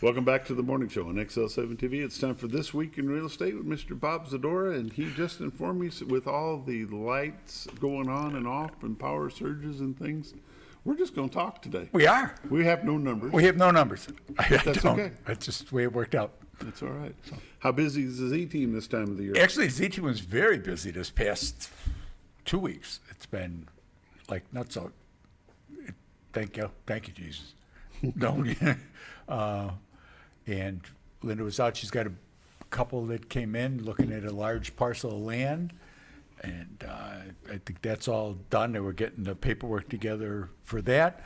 Welcome back to the morning show on XL7 TV. It's time for This Week in Real Estate with Mr. Bob Zadora, and he just informed me with all the lights going on and off and power surges and things. We're just going to talk today. We are. We have no numbers. We have no numbers. That's okay. That's just the way it worked out. That's all right. How busy is the Z team this time of the year? Actually, Z-Team was very busy this past 2 weeks. It's been like nuts out. Thank you, Jesus. And Linda was out. She's got a couple that came in looking at a large parcel of land, and I think that's all done. They were getting the paperwork together for that.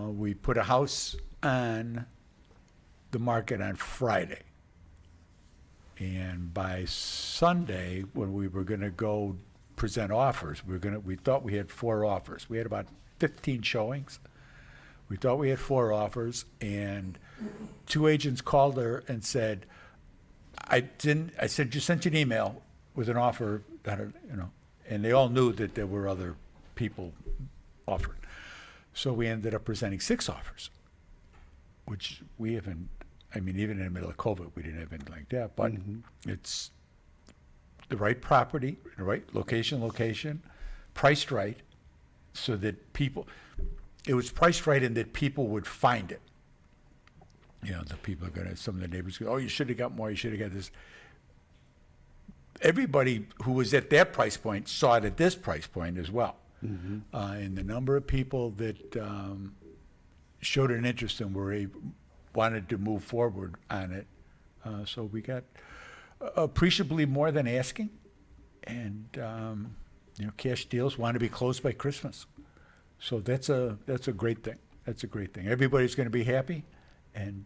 We put a house on the market on Friday, and by Sunday, when we were going to go present offers, we thought we had 4 offers. We had about 15 showings. We thought we had 4 offers, and 2 agents called her and said, I said, just sent you an email with an offer, and they all knew that there were other people offered. So we ended up presenting 6 offers, which we haven't, even in the middle of COVID, we didn't have anything like that, but it's the right property, the right location, priced right, so that it was priced right and that people would find it. The people are some of the neighbors go, oh, you should have got more, you should have got this. Everybody who was at that price point saw it at this price point as well. And the number of people that showed an interest and wanted to move forward on it. So we got appreciably more than asking. And, cash deals want to be closed by Christmas. So that's a great thing. That's a great thing. Everybody's going to be happy, and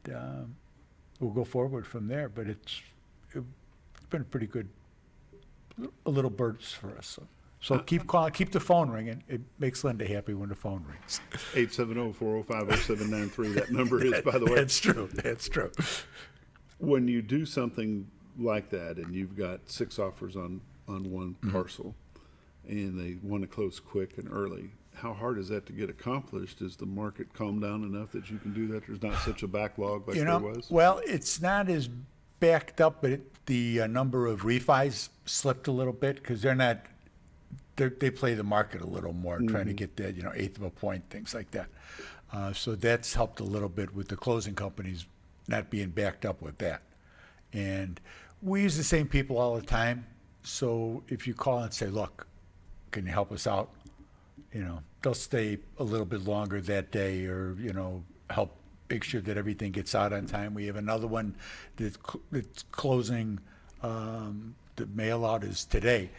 we'll go forward from there. But it's been pretty good, a little bursts for us. So keep calling, keep the phone ringing. It makes Linda happy when the phone rings. 870-405-0793. That number is, by the way. That's true. That's true. When you do something like that, and you've got 6 offers on one parcel, and they want to close quick and early, how hard is that to get accomplished? Is the market calmed down enough that you can do that? There's not such a backlog like there was? Well, it's not as backed up, but the number of refis slipped a little bit because they play the market a little more, trying to get that, eighth of a point, things like that. So that's helped a little bit with the closing companies not being backed up with that. And we use the same people all the time. So if you call and say, look, can you help us out? They'll stay a little bit longer that day, or, help make sure that everything gets out on time. We have another one that's closing, the mail out is today.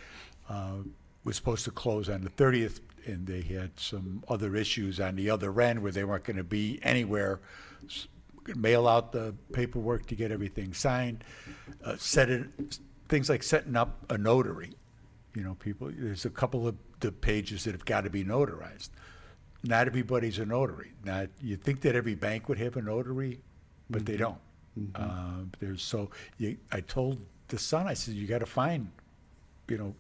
Was supposed to close on the 30th, and they had some other issues on the other end where they weren't going to be anywhere. Mail out the paperwork to get everything signed, things like setting up a notary. There's a couple of the pages that have got to be notarized. Not everybody's a notary. You think that every bank would have a notary, but they don't. I told the son, I said, you got to find,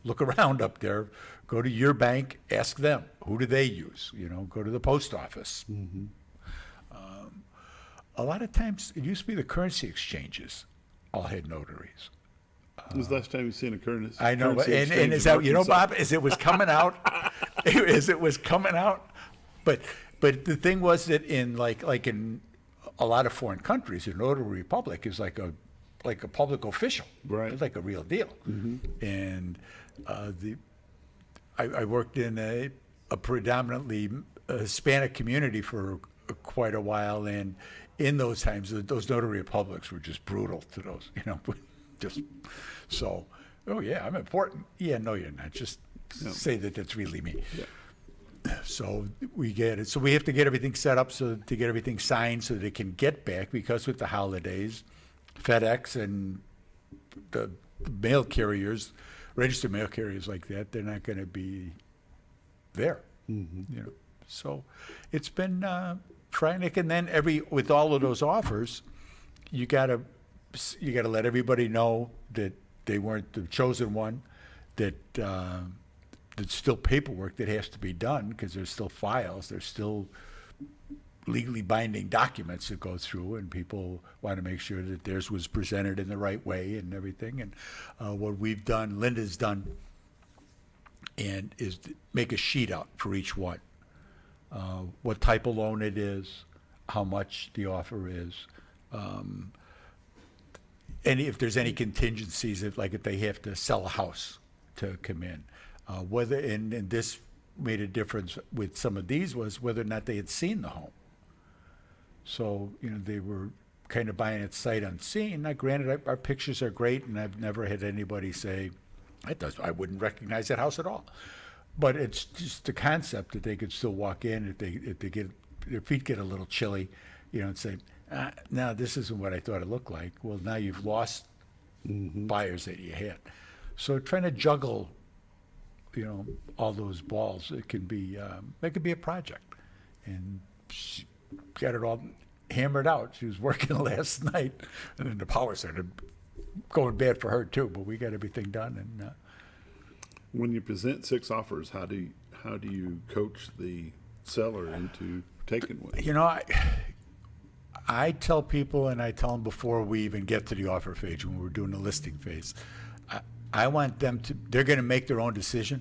look around up there, go to your bank, ask them, who do they use? Go to the post office. A lot of times, it used to be the currency exchanges all had notaries. When was the last time you seen a currency? I know, and is that, Bob, as it was coming out, but the thing was that in like in a lot of foreign countries, a notary republic is like a public official, right? It's like a real deal. And I worked in a predominantly Hispanic community for quite a while, and in those times, those notary republics were just brutal to those, just so. Oh yeah, I'm important. Yeah, no, you're not. Just say that that's really me. Yeah. So we get it. So we have to get everything set up to get everything signed so they can get back, because with the holidays, FedEx and the mail carriers, registered mail carriers like that, they're not going to be there. So it's been frantic. And then with all of those offers, you got to let everybody know that they weren't the chosen one, that there's still paperwork that has to be done because there's still files, there's still legally binding documents that go through, and people want to make sure that theirs was presented in the right way and everything. And what we've done, Linda's done, and is make a sheet out for each one. What type of loan it is, how much the offer is, and if there's any contingencies, if they have to sell a house to come in. Whether, and this made a difference with some of these, was whether or not they had seen the home. So, they were kind of buying it sight unseen. Now, granted, our pictures are great, and I've never had anybody say, I wouldn't recognize that house at all. But it's just the concept that they could still walk in if they get their feet get a little chilly, and say, no, this isn't what I thought it looked like. Well, now you've lost buyers that you had. So trying to juggle, all those balls, it can be a project. And she got it all hammered out. She was working last night, and then the power started going bad for her too. But we got everything done. And When you present 6 offers, how do you coach the seller into taking one? I tell people, and I tell them before we even get to the offer phase, when we're doing the listing phase, I want them to, they're going to make their own decision,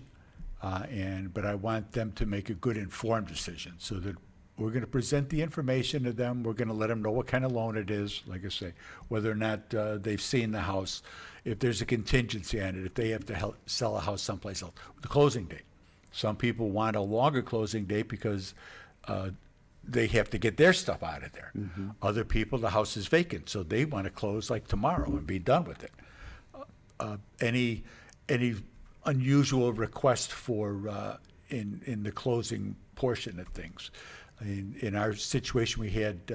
but I want them to make a good informed decision, so that we're going to present the information to them. We're going to let them know what kind of loan it is, like I say, whether or not they've seen the house, if there's a contingency on it, if they have to sell a house someplace else, the closing date. Some people want a longer closing date because they have to get their stuff out of there. Mm-hmm. Other people, the house is vacant, so they want to close like tomorrow and be done with it. Any unusual request for in the closing portion of things. In our situation, we had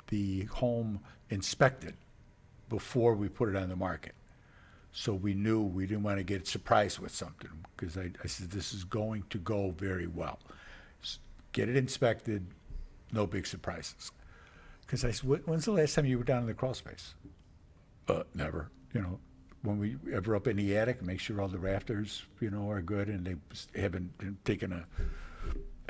the home inspected before we put it on the market. So we knew we didn't want to get surprised with something, because I said, this is going to go very well. Get it inspected, no big surprises. Because I said, when's the last time you were down in the crawl space? Never. When we ever up in the attic, make sure all the rafters, are good, and they haven't taken a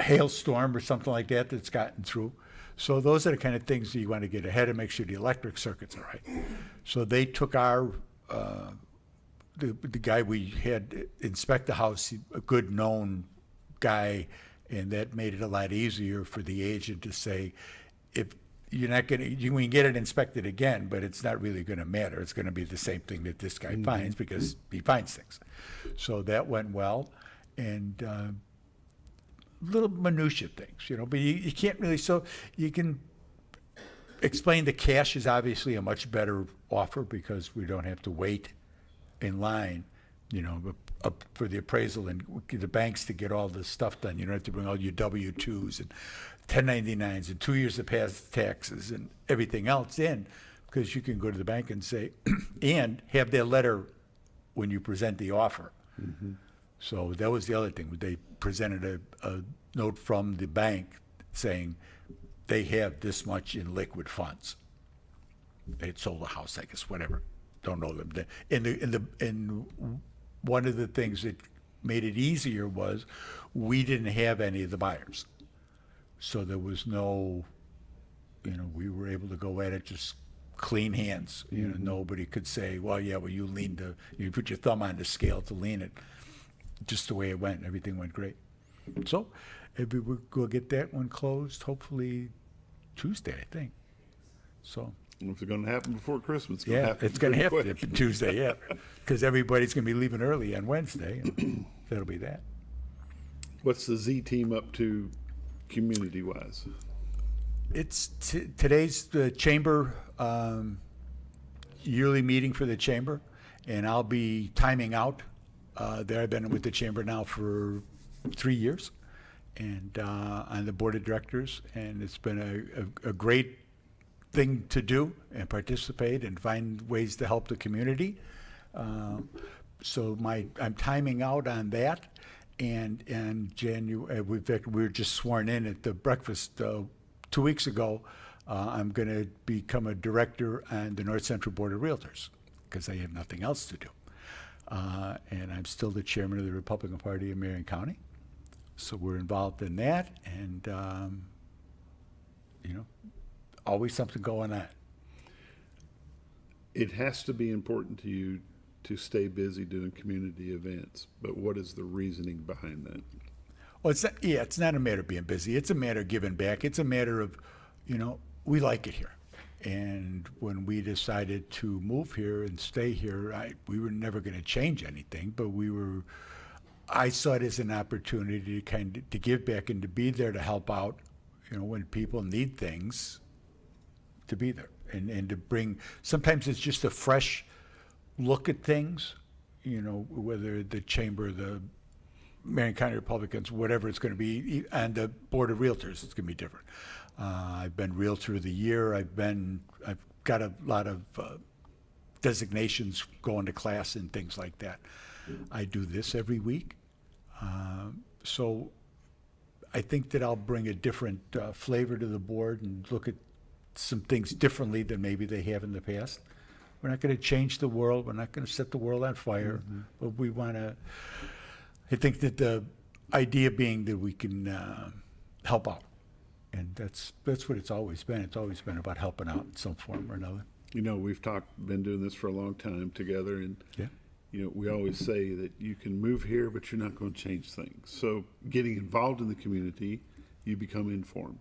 hailstorm or something like that that's gotten through. So those are the kind of things that you want to get ahead and make sure the electric circuits are right. So they took our, the guy we had inspect the house, a good known guy, and that made it a lot easier for the agent to say, if you're not going to, you can get it inspected again, but it's not really going to matter. It's going to be the same thing that this guy finds, because he finds things. So that went well, and little minutia things, but you can't really, so you can explain the cash is obviously a much better offer, because we don't have to wait in line, up for the appraisal and the banks to get all this stuff done. You don't have to bring all your W-2s and 1099s and 2 years of past taxes and everything else in, because you can go to the bank and say, and have their letter when you present the offer. Mm-hmm. So that was the other thing. They presented a note from the bank saying they have this much in liquid funds. They had sold a house, I guess, whatever. Don't know them. And one of the things that made it easier was we didn't have any of the buyers. So there was no, we were able to go at it just clean hands. Nobody could say, you put your thumb on the scale to lean it. Just the way it went, everything went great. So we'll get that one closed hopefully Tuesday, I think. So. If it's going to happen before Christmas, it's going to happen Tuesday, yeah, because everybody's going to be leaving early on Wednesday, and that'll be that. What's the Z team up to community-wise? It's today's the chamber yearly meeting for the chamber, and I'll be timing out there. I've been with the chamber now for 3 years, and on the board of directors, and it's been a great thing to do and participate and find ways to help the community. So I'm timing out on that, and in January we were just sworn in at the breakfast 2 weeks ago. I'm going to become a director on the North Central Board of Realtors, because I have nothing else to do, and I'm still the chairman of the Republican Party in Marion County. So we're involved in that, and you know, always something going on. It has to be important to you to stay busy doing community events, but what is the reasoning behind that? Well, it's not a matter of being busy. It's a matter of giving back. It's a matter of, we like it here. And when we decided to move here and stay here, we were never going to change anything, but I saw it as an opportunity to give back and to be there to help out, when people need things, to be there and to bring, sometimes it's just a fresh look at things, whether the chamber, the Marion County Republicans, whatever it's going to be, and the Board of Realtors, it's going to be different. I've been Realtor of the Year. I've got a lot of designations going to class and things like that. I do this every week. So I think that I'll bring a different flavor to the board and look at some things differently than maybe they have in the past. We're not going to change the world. We're not going to set the world on fire. But we want to, I think that the idea being that we can help out. And that's what it's always been. It's always been about helping out in some form or another. We've been doing this for a long time together, and Yeah. we always say that you can move here, but you're not going to change things. So getting involved in the community, you become informed.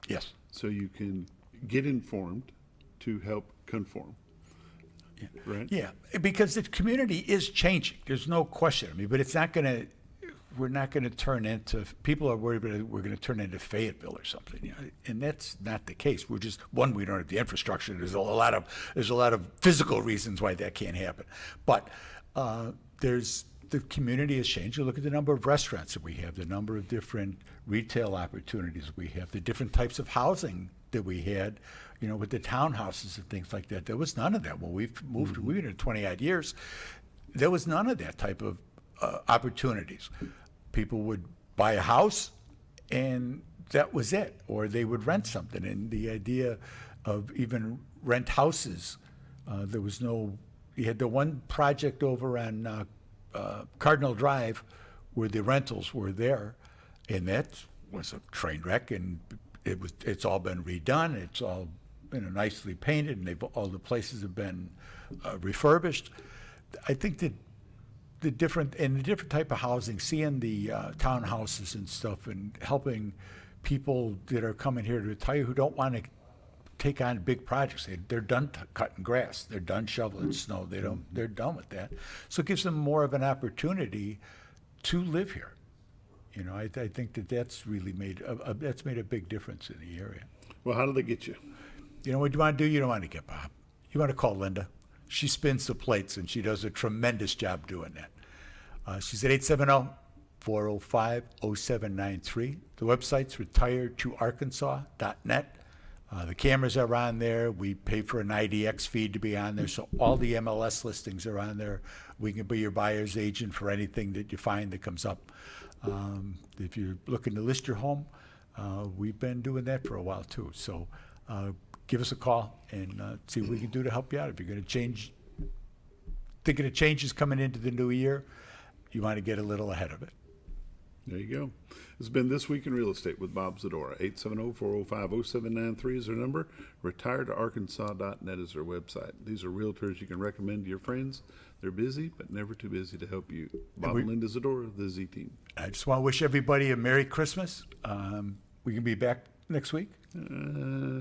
Yes. So you can get informed to help conform. Yeah. Right? Yeah, because the community is changing. There's no question. But it's not going to. We're not going to turn into. People are worried about we're going to turn into Fayetteville or something, and that's not the case. We're just we don't have the infrastructure. There's a lot of physical reasons why that can't happen, but the community has changed. You look at the number of restaurants that we have, the number of different retail opportunities we have, the different types of housing that we had, with the townhouses and things like that. There was none of that when we've moved. We've been here 20-odd years. There was none of that type of opportunities. People would buy a house, and that was it, or they would rent something. And the idea of even rent houses, there was no. You had the one project over on Cardinal Drive where the rentals were there, and that was a train wreck. And it's all been redone. It's all nicely painted, and all the places have been refurbished. I think that the different type of housing, seeing the townhouses and stuff, and helping people that are coming here to retire who don't want to take on big projects. They're done cutting grass. They're done shoveling snow. They're done with that. So it gives them more of an opportunity to live here. I think that's really made a big difference in the area. Well, how do they get you? What you want to do? You don't want to get Bob. You want to call Linda. She spins the plates, and she does a tremendous job doing that. She's at 870-405-0793. The website's retiredtoarkansas.net. The cameras are on there. We pay for an IDX feed to be on there, so all the MLS listings are on there. We can be your buyer's agent for anything that you find that comes up. If you're looking to list your home, we've been doing that for a while too. So give us a call and see what we can do to help you out. If you're going to change, thinking of changes coming into the new year, you want to get a little ahead of it. There you go. This has been This Week in Real Estate with Bob Zadora. 870-405-0793 is their number. Retiredtoarkansas.net is their website. These are realtors you can recommend to your friends. They're busy, but never too busy to help you. Bob and Linda Zadora, the Z Team. I just want to wish everybody a Merry Christmas. We can be back next week.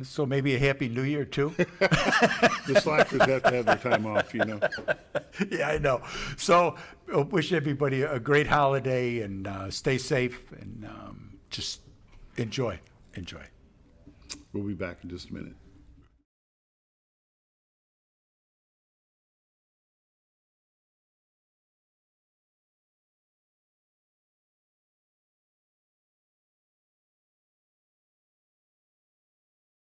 So maybe a Happy New Year, too. The slackers have to have their time off, Yeah, I know. So wish everybody a great holiday, and stay safe, and just enjoy. We'll be back in just a minute.